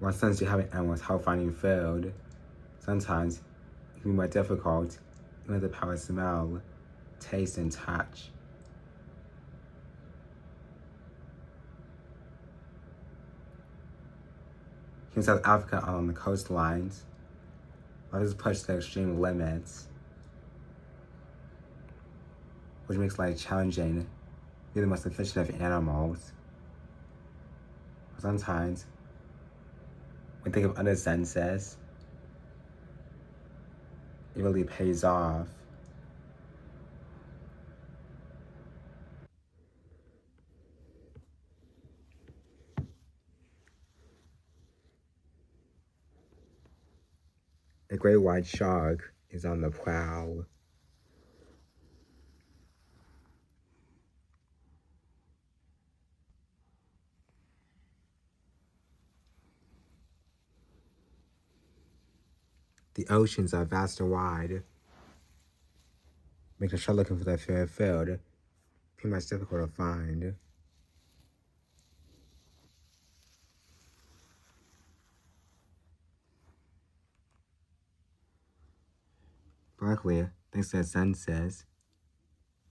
While sometimes you have animals help finding food, sometimes it can be more difficult with the power of smell, taste, and touch. Here in South Africa, along the coastlines, life is pushed to extreme limits, which makes life challenging to be the most efficient of animals. Sometimes, when you think of other senses, it really pays off. A great white shark is on the prowl. The oceans are vast and wide, making sure looking for their fair food pretty much difficult to find. But luckily, thanks to their senses,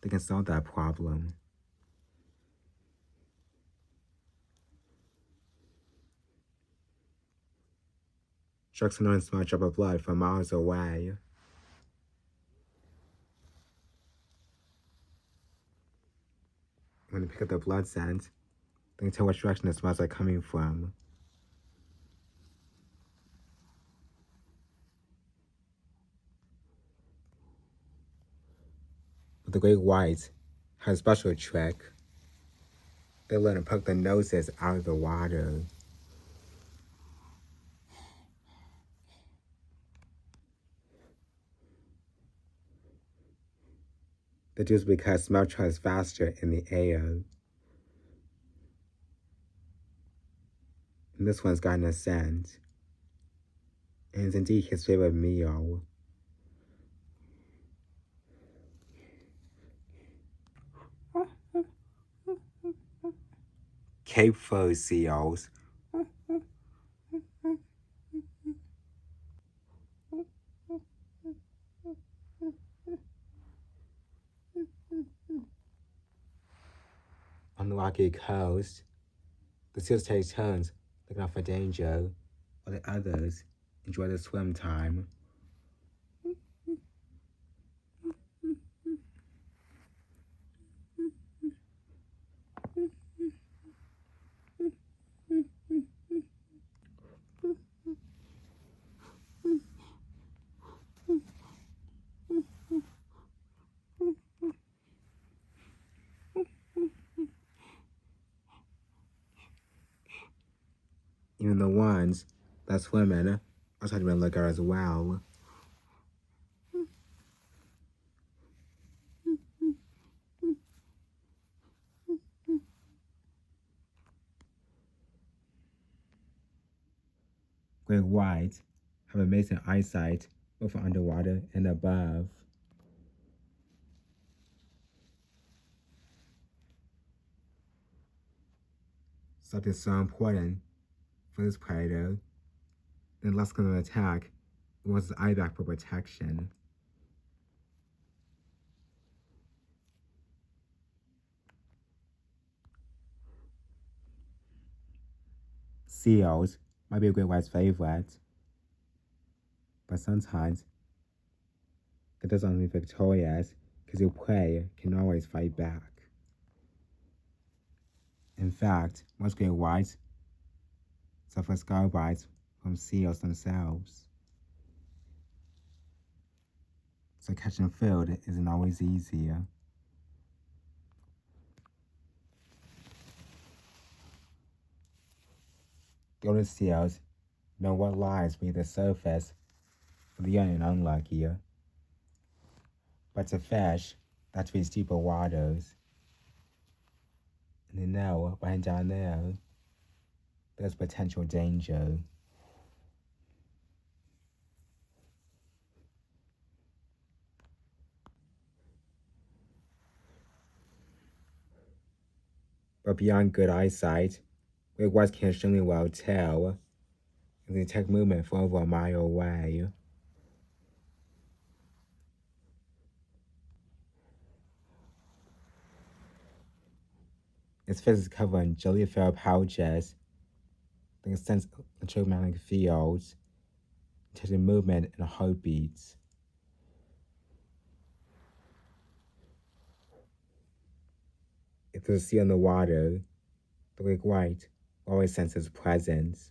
they can solve that problem. Sharks can notice a small drop of blood from miles away. When they pick up the blood scent, they can tell which direction the smells are coming from. But the great whites have a special trick. They learn to poke their noses out of the water. They do this because smell travels faster in the air. And this one's gotten a scent. And it's indeed his favorite meal. Cape fur seals. On the rocky coast, the seals take turns looking out for danger, while the others enjoy the swim time. Even the ones that swim in are trying to be on the lookout as well. Great whites have amazing eyesight both underwater and above. Sight is so important for this predator. And less than an attack, it wants its eye back for protection. Seals might be a great white's favorite, but sometimes it doesn't be victorious because your prey can always fight back. In fact, most great whites suffer scar bites from seals themselves. So catching food isn't always easier. The older seals know what lies beneath the surface for the young and unlucky. But to fish, that to reach deeper waters. And they know behind down there, there's potential danger. But beyond good eyesight, great whites can extremely well tell and detect movement from over a mile away. Its face is covered in jellyfish pouches that can sense electromagnetic fields, detecting movement and heartbeats. If there's a sea on the water, the great white always senses presence.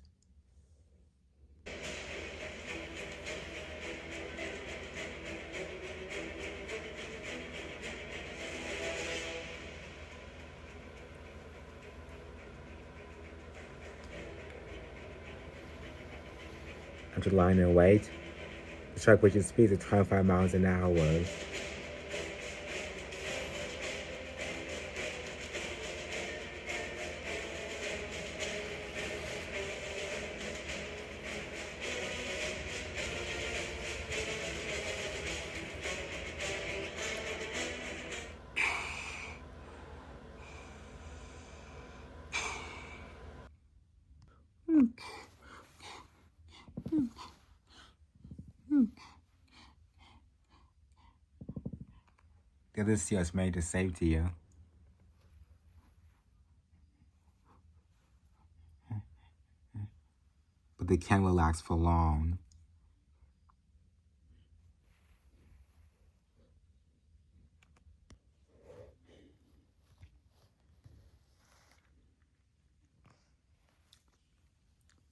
After lying in wait, the shark reaches speeds of 25 miles an hour. The other seals made to safety, but they can't relax for long.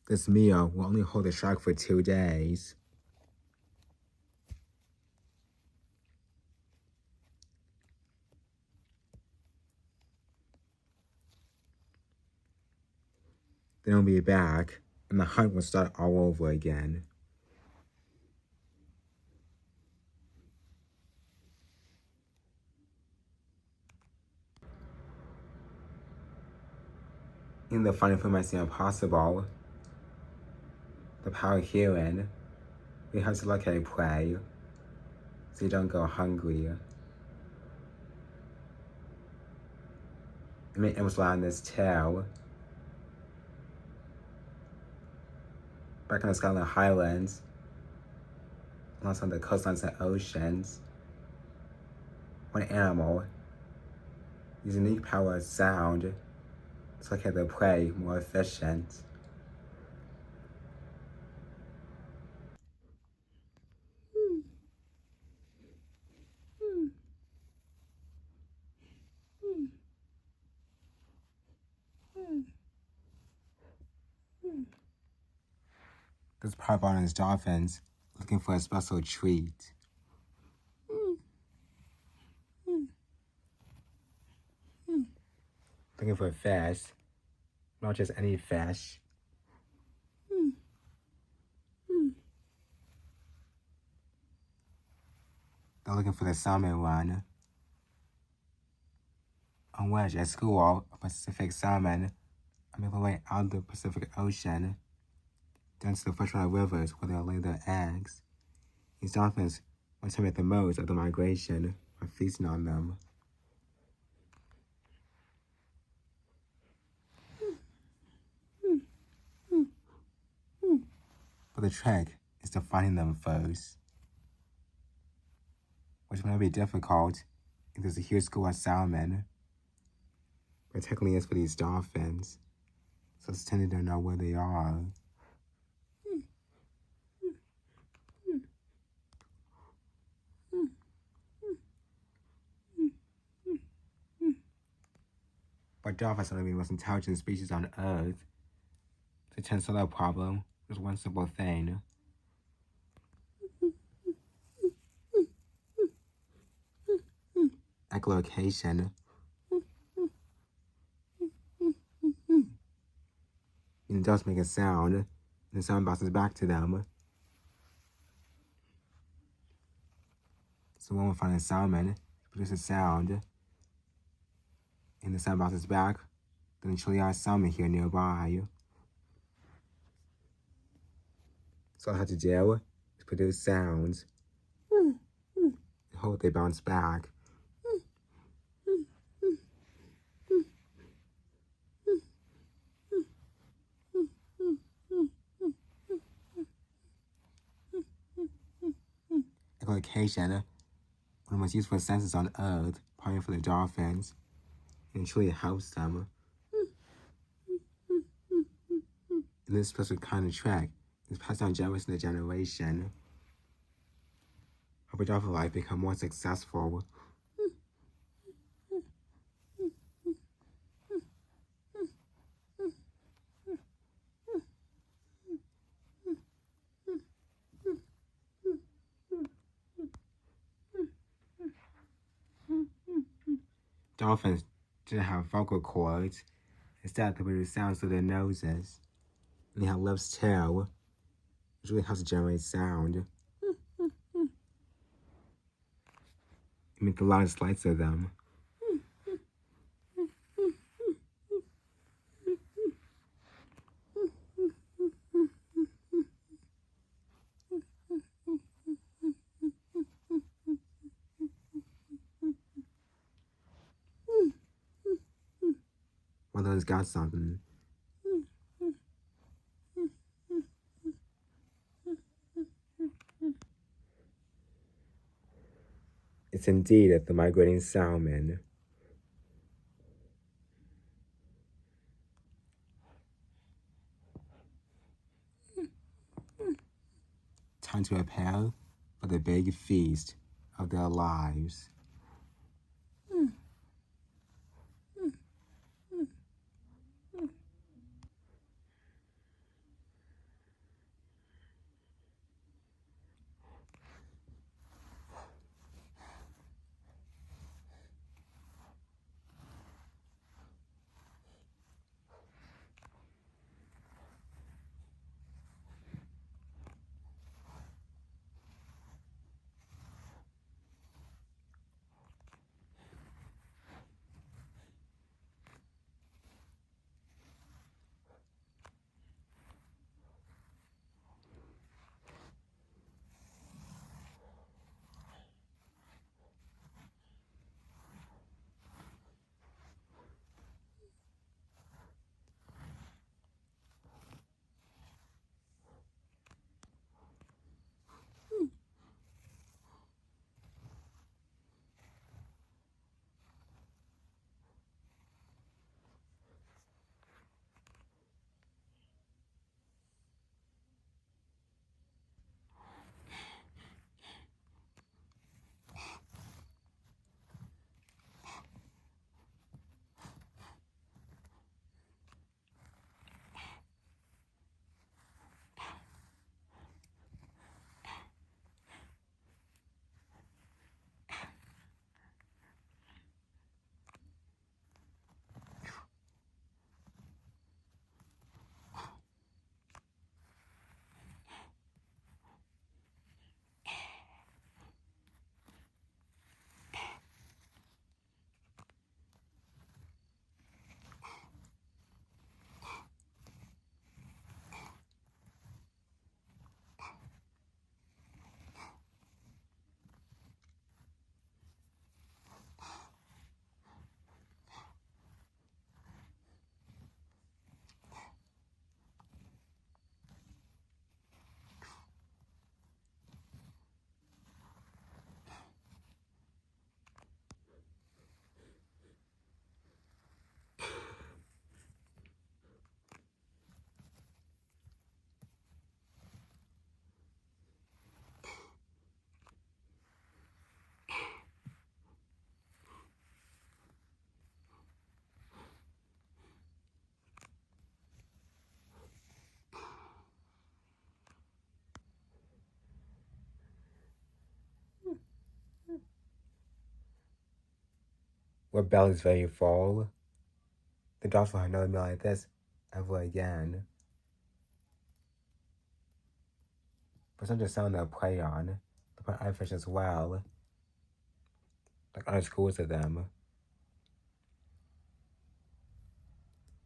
This meal will only hold the shark for 2 days. Then he'll be back, and the hunt will start all over again. In the funny film I see impossible, the power herein, we have to locate prey, so you don't go hungry. I mean, it was on this tail. Back in the Scotland Highlands, along some of the coastlines and oceans, one animal, using unique power of sound, to locate the prey more efficient. This python is dolphins looking for a special treat. Looking for a fish, not just any fish. They're looking for the salmon one, on which a school of Pacific salmon are making their way out of the Pacific Ocean down to the freshwater rivers where they'll lay their eggs. These dolphins want to make the most of the migration by feasting on them. But the trick is to finding them first, which may be difficult if there's a huge school of salmon, particularly as for these dolphins, so it's tended to know where they are. But dolphins are one of the most intelligent species on Earth. To tend to solve that problem, there's one simple thing. Echolocation. And dolphins make a sound, and the sound bounces back to them. So when we find a salmon, produce a sound, and the sound bounces back, then surely our salmon here nearby. So all I have to do is produce sounds, and hope they bounce back. location, one of the most useful senses on Earth, probably for the dolphins, and truly helps them. And this special kind of track is passed down generation to generation. Help a dolphin life become more successful. Dolphins didn't have vocal cords. Instead, they produce sounds through their noses. And they have lips too, which really helps to generate sound. You make a lot of slides of them. One of them's got something. It's indeed the migrating salmon. Time to prepare for the big feast of their lives. Where bellies very full, the dogs will have another meal like this ever again. For some to sound they'll prey on, they put other fish as well, like other schools of them.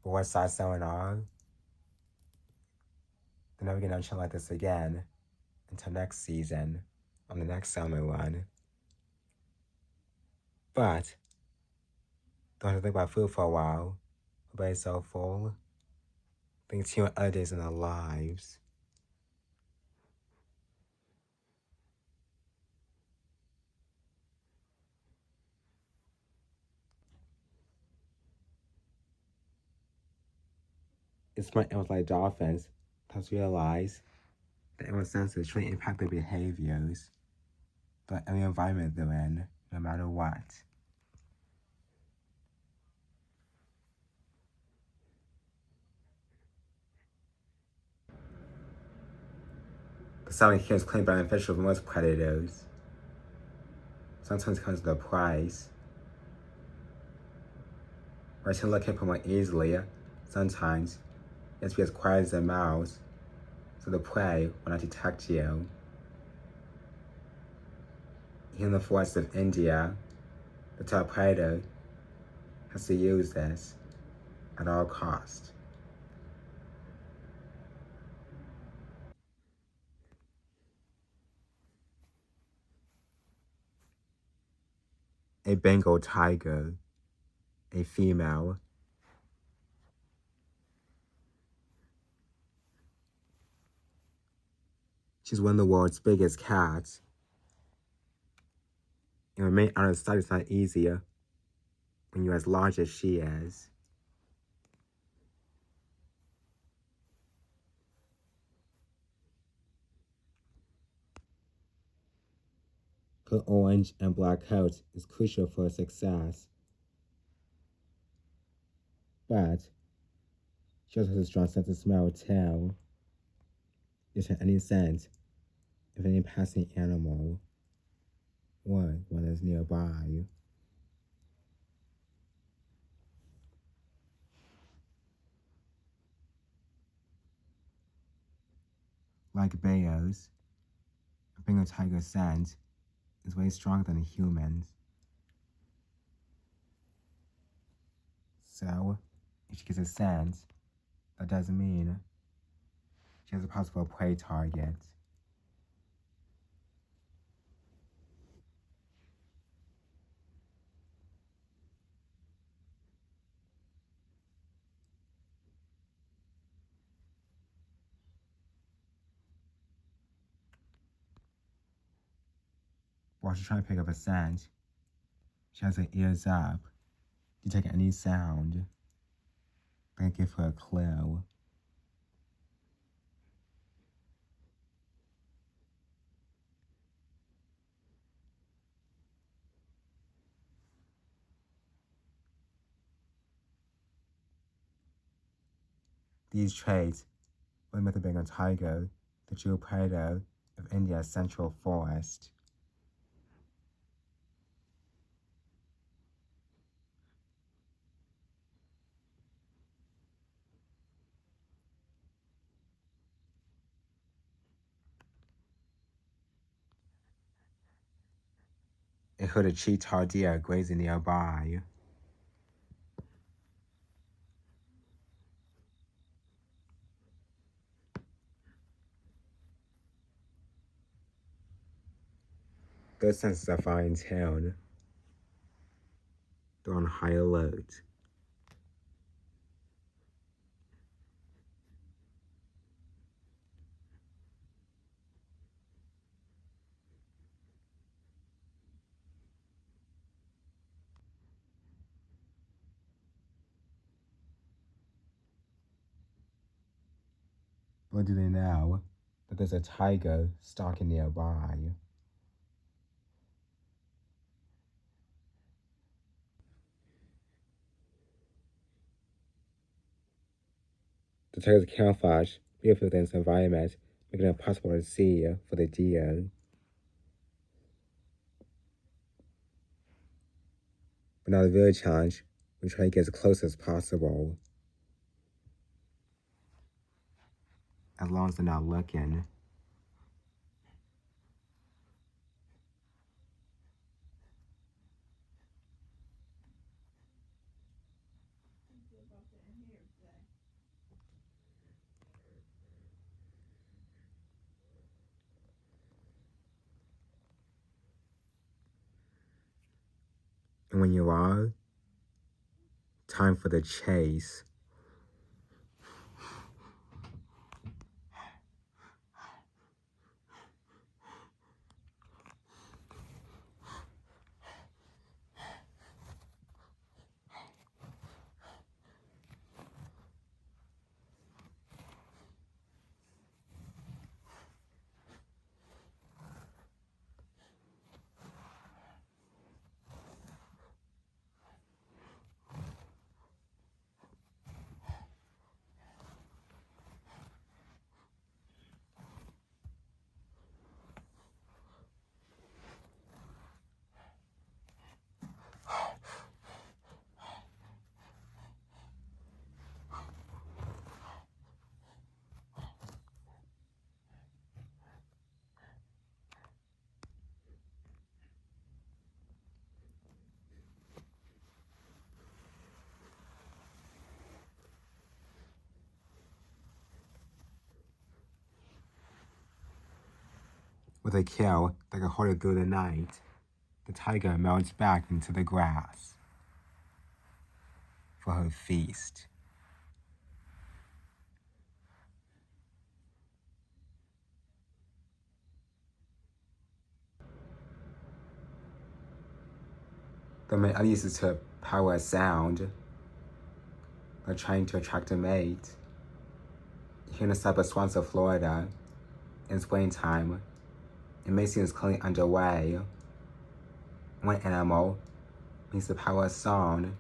But what size salmon are, they're never gonna chill like this again until next season on the next salmon run. But don't have to think about food for a while. Everybody's so full. Think to other days in their lives. It's smart animals like dolphins thus realize that animal senses truly impact their behaviors, but any environment they're in, no matter what. The salmon here is clearly beneficial for most predators. Sometimes it comes with a price. Where to locate more easily, sometimes you have to be as quiet as a mouse, so the prey will not detect you. Here in the forests of India, the top predator has to use this at all costs. A Bengal tiger, a female. She's one of the world's biggest cats. And remain out of sight is not easier when you're as large as she is. Her orange and black coat is crucial for her success. But she also has a strong sense of smell too. It has any scent of any passing animal or one that's nearby. Like bears, a Bengal tiger's scent is way stronger than a human's. So, if she gets a scent, that doesn't mean she has a possible prey target. While she's trying to pick up a scent, she has her ears up to detect any sound that can give her a clue. These traits will make the Bengal tiger the true predator of India's central forest. It heard a cheetah deer grazing nearby. Those senses are fine-tuned. They're on high alert. But do they know that there's a tiger stalking nearby? The tiger's camouflage beautifully within its environment, making it impossible to see for the deer. But now the real challenge, we try to get as close as possible. As long as they're not looking. And when you are, time for the chase. With a kill that can hold it through the night, the tiger melts back into the grass for her feast. The mate uses to power sound by trying to attract a mate. Here in the suburban swamps of Florida, in springtime, a mating is currently underway. One animal needs to power song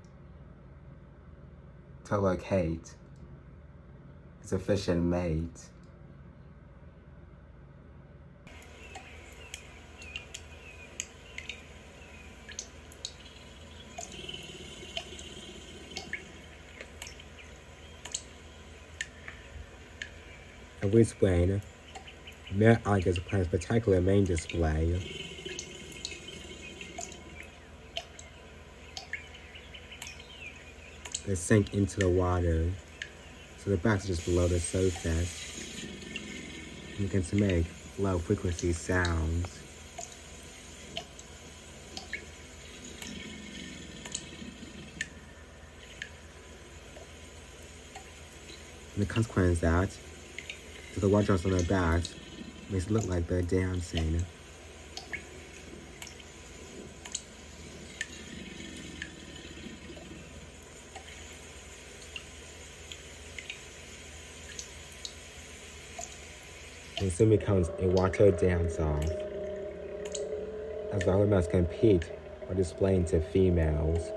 to locate its efficient mate. Every spring, male alligators plan a spectacular mating display. They sink into the water, so the backs are just below the surface, and begin to make low frequency sounds. And the consequence is that the water drops on their backs makes it look like they're dancing. And soon becomes a water dance-off, as the other males compete by displaying to females.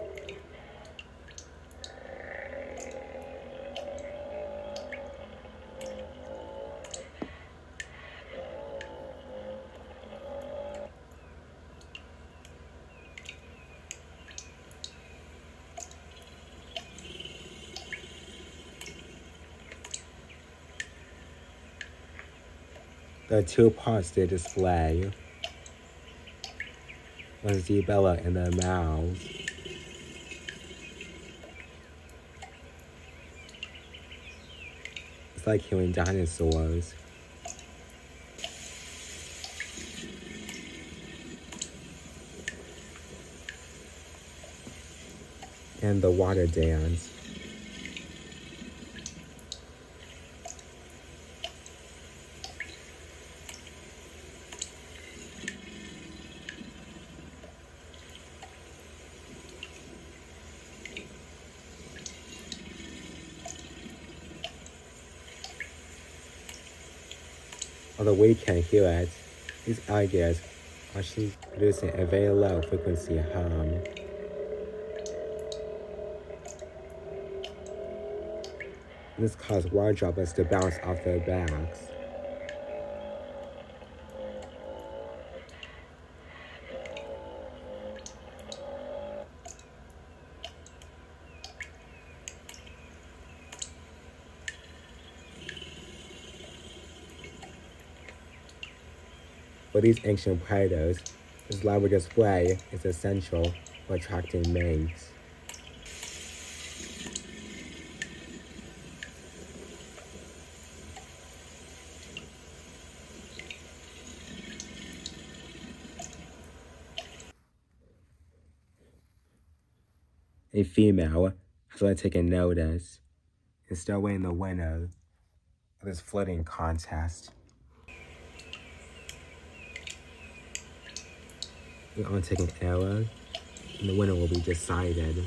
There are two parts to the display. One is the belly and the mouths. It's like hearing dinosaurs. And the water dance. Although we can't hear it, these alligators are actually producing a very low frequency hum. This causes water droplets to bounce off their backs. For these ancient predators, this elaborate display is essential for attracting mates. A female has already taken notice and still waiting the winner of this flirting contest. We're on taking arrow, and the winner will be decided.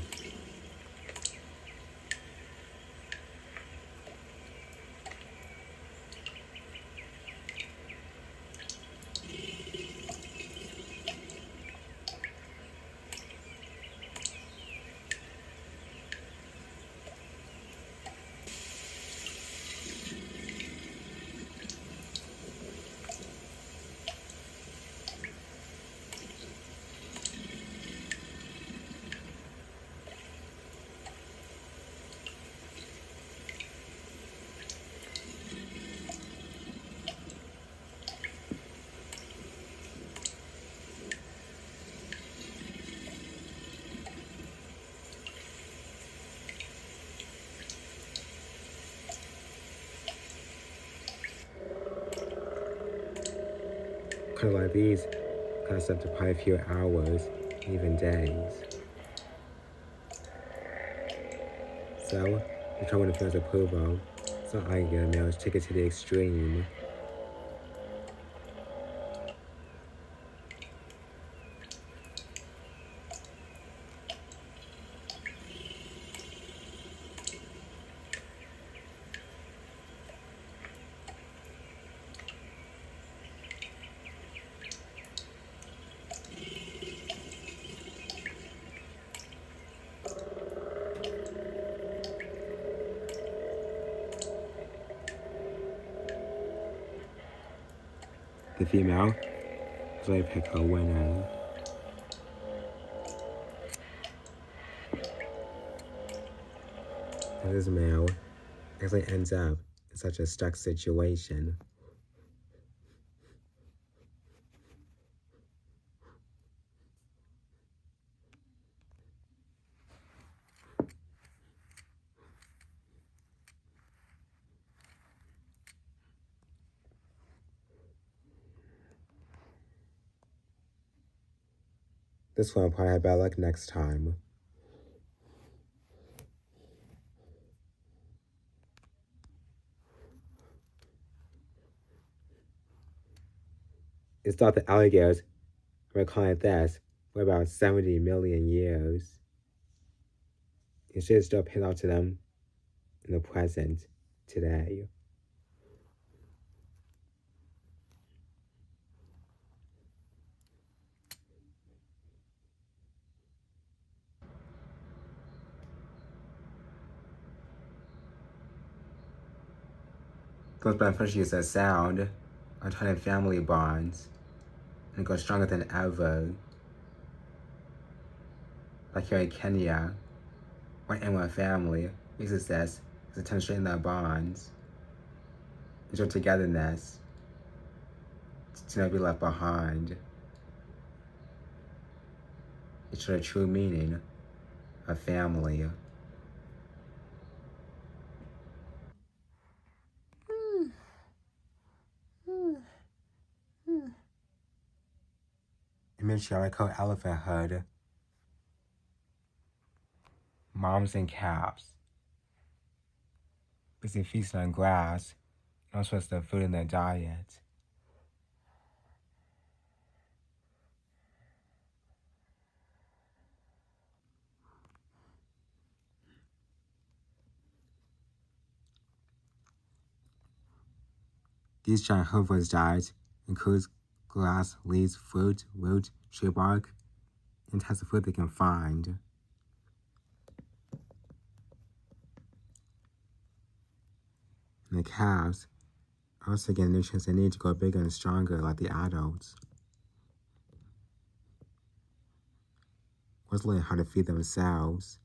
kind of like these kind of stuff to probably a few hours, even days. So, the trouble with feels approval. It's not like males take it to the extreme. The female is like pick her winner. And this male actually ends up in such a stuck situation. This one will probably have bad luck next time. It's thought that alligators were calling it this for about 70 million years. It should still pay off to them in the present today. Goes beneficial use of sound on turning family bonds and goes stronger than ever. Like here in Kenya, one in one family uses this to demonstrate their bonds and show togetherness to not be left behind. It shows the true meaning of family. In matriarchal elephanthood, moms and calves busy feasting on grass and all sorts of food in their diet. These giant herbivores' diet includes grass, leaves, fruit, root, tree bark, and types of food they can find. And the calves also get the nutrients they need to grow bigger and stronger like the adults. Was learning how to feed themselves.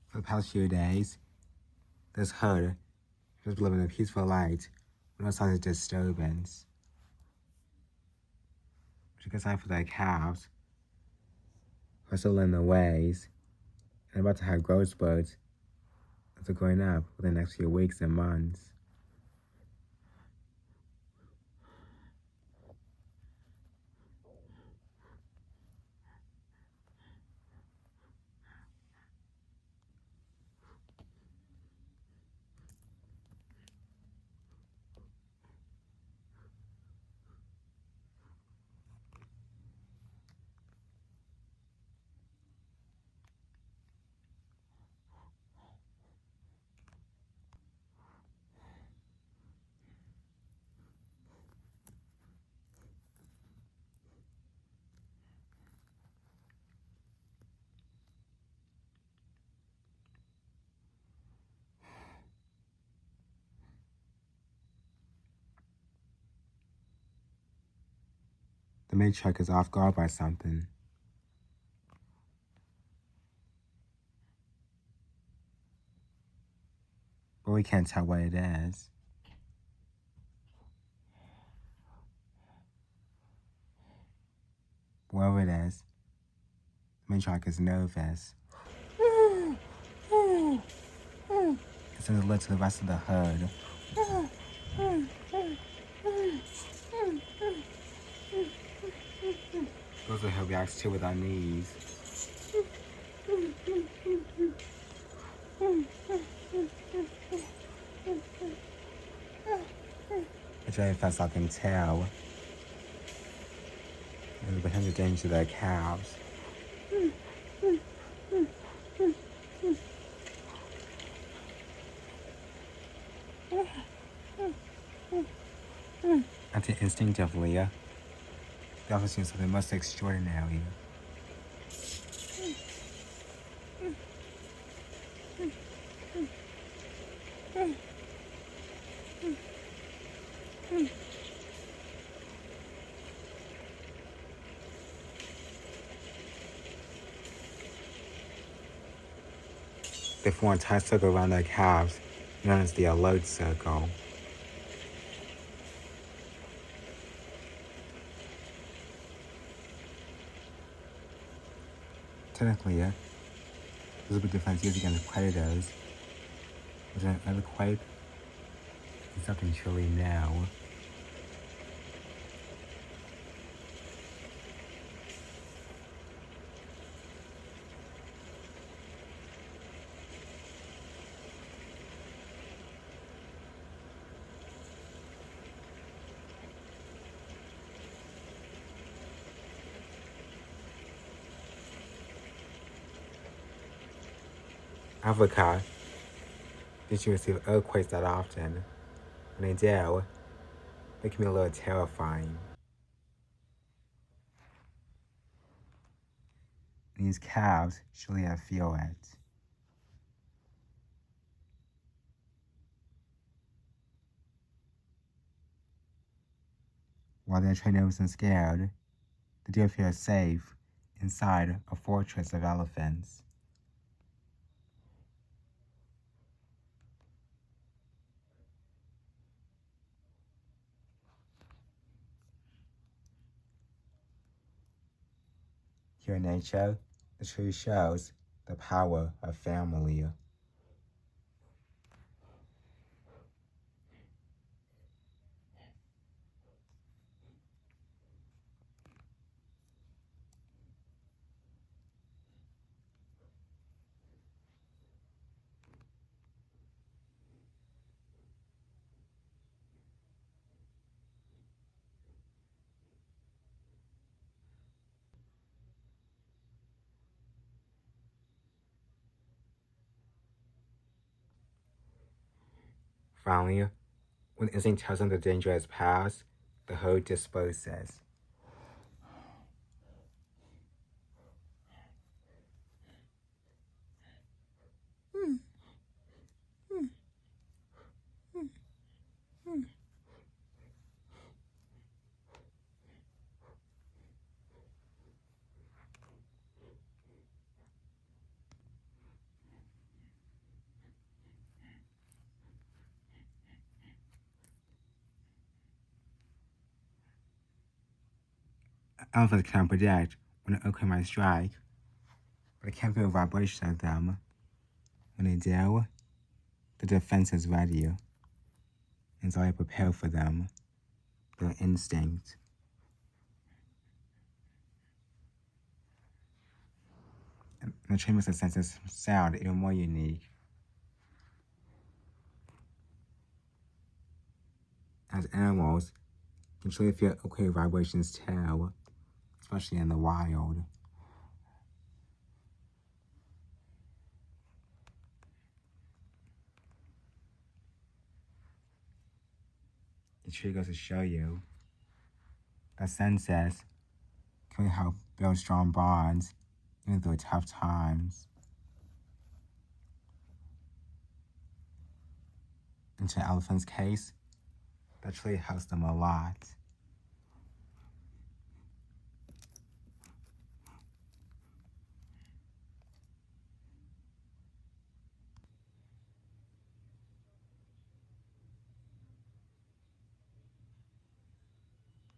For the past few days, this herd has been living a peaceful life with no signs of disturbance. Which is a good sign for their calves, who are still learning their ways and about to have growth spurts as they're growing up within the next few weeks and months. The matriarch is off guard by something. But we can't tell what it is. Whatever it is, the matriarch is nervous. It sends a alert to the rest of the herd. Those are her reacts to with our knees. It's very fast I can tell. And behind the danger to their calves. And instinctively, they also see something most extraordinary. They form a tight circle around their calves, known as the alert circle. Technically, there's a big difference used against predators. But an earthquake is something truly new. Africa didn't receive earthquakes that often. When they do, they can be a little terrifying. These calves surely feel it. While they're trained nervous and scared, the deer feel safe inside a fortress of elephants. Here in nature, the tree shows the power of family. Finally, when instinct tells them the danger has passed, the herd disperses. Elephants cannot predict when an earthquake might strike, but they can feel vibrations of them. When they do, the defense is ready, and is already prepared for them. Their instinct. And the tree makes the senses sound even more unique. As animals can truly feel earthquake vibrations too, especially in the wild. The tree goes to show you that senses can help build strong bonds even through tough times. In the elephant's case, that truly helps them a lot.